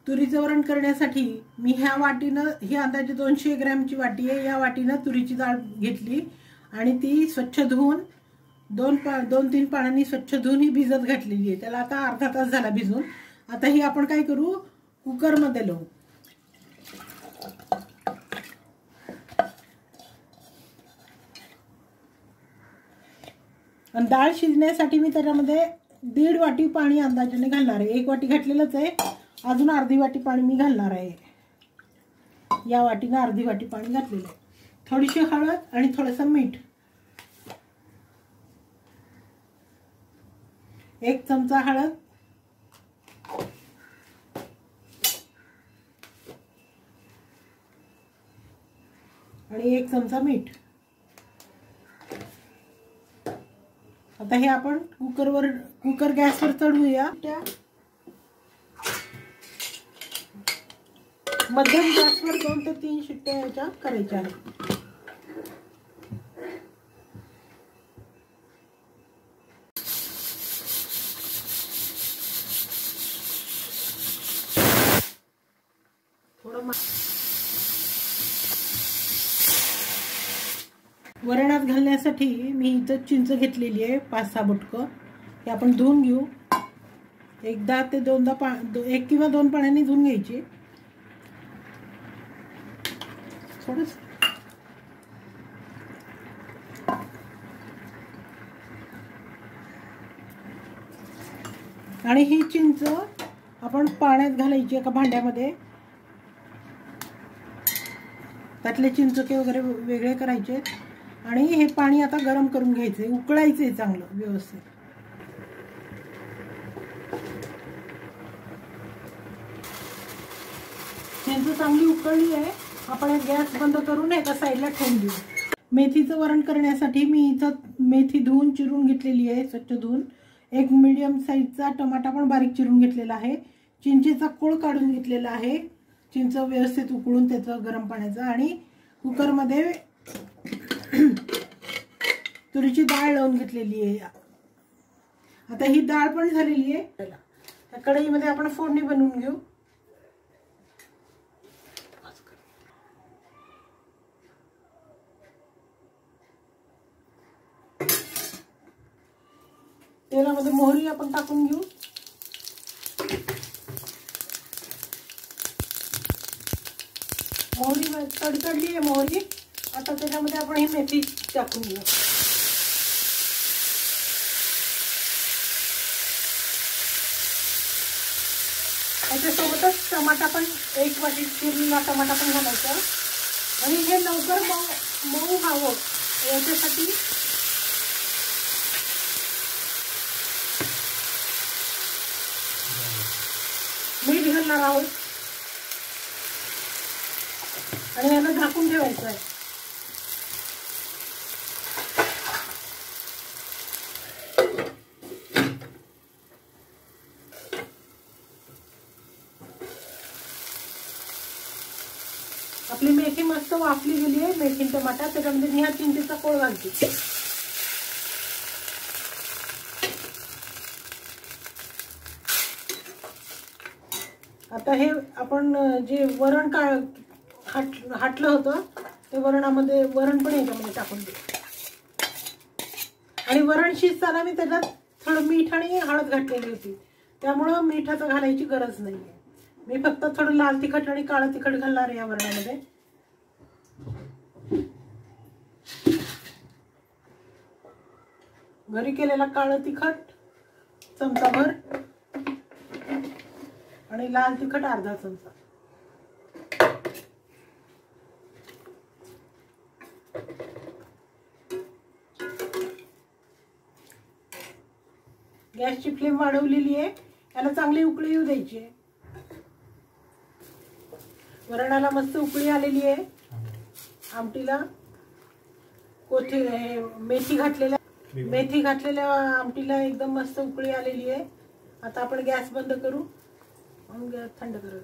तुरीचं वरण करण्यासाठी मी ह्या वाटीनं, ही अंदाजे 200 ग्रॅमची वाटी आहे, या वाटीनं तुरीची डाळ घेतली आणि ती स्वच्छ धुवून 2-3 पाण्याने स्वच्छ धुवून ही भिजत घातलेली आहे. त्याला आता अर्धा तास झाला भिजून. आता ही आपण काय करू, कुकरमध्ये लावू. आणि डाळ शिजण्यासाठी मी त्याच्यामध्ये 1.5 वाटी पाणी अंदाजाने घालणार आहे. 1 वाटी घातलेलंच आहे, अजून अर्धी वाटी पाणी मी घालणार आहे. या वाटीनं अर्धी वाटी पाणी घातलेलं आहे. थोडीशी हळद आणि थोडंसं मीठ, 1 चमचा हळद, आणि 1 चमचा मीठ. आता हे आपण कुकर गॅसवर चढवूया. मध्यम गॅसवर 2 ते 3 शिट्ट्या याच्या करायच्या आहेत. वरणात घालण्यासाठी मी इथं चिंच घेतलेली आहे 5-6 बुटकं. हे आपण धुवून घेऊ. 1 ते 2 1 किंवा 2 पाण्याने धुवून घ्यायची. थोडंसं आणि ही चिंच आपण पाण्यात घालायची एका भांड्यामध्ये. त्यातले चिंचोके वगैरे वेगळे करायचे आणि हे पाणी आता गरम करून घ्यायचंय, उकळायचंय चांगलं व्यवस्थित. चिंच चांगली उकळली आहे. आपण गॅस बंद करून एका साईडला ठेवून देऊ. मेथीचं वरण करण्यासाठी मी इथं मेथी धुवून चिरून घेतलेली आहे, स्वच्छ धुवून. 1 मीडियम साईजचा टमाटा पण बारीक चिरून घेतलेला आहे. चिंचेचा कोळ काढून घेतलेला आहे, चिंच व्यवस्थित उकळून त्याचं गरम पाण्याचं. आणि कुकरमध्ये तुरीची डाळ लावून घेतलेली आहे. आता ही डाळ पण झालेली आहे. त्या कढईमध्ये आपण फोडणी बनवून घेऊ. तेलामध्ये मोहरी आपण टाकून घेऊ. मोहरी तडतडली आहे मोहरी. आता त्याच्यामध्ये आपण ही मेथी टाकून घेऊ. त्याच्यासोबतच टमाटा पण 1 वाटी चिरलेला टमाटा पण घालायचा. आणि हे लवकर मऊ व्हावं याच्यासाठी मीठ घालणार आहोत आणि याला झाकून ठेवायचं आहे. आपली मेथी मस्त वाफली गेली आहे. मेथी टमाटा त्याच्यामध्ये मी हा चिंचेचा कोळ घालते. आता हे आपण जे वरण हाटलं होतं ते वरणामध्ये वरण पण याच्यामध्ये टाकून देऊ. आणि वरण शिजताना मी त्याच्यात थोडं मीठ आणि हळद घातलेली होती, त्यामुळं मिठाचं घालायची गरज नाहीये. मी फक्त थोडं लाल तिखट आणि काळं तिखट घालणार आहे या वरणामध्ये. घरी केलेला काळं तिखट चमचाभर आणि लाल तिखट अर्धा चमचा. गॅसची फ्लेम वाढवलेली आहे. याला चांगली उकळी येऊ द्यायची आहे. वरणाला मस्त उकळी आलेली आहे. आमटीला मेथी घातलेल्या आमटीला एकदम मस्त उकळी आलेली आहे. आता आपण गॅस बंद करू आणि थंड करू.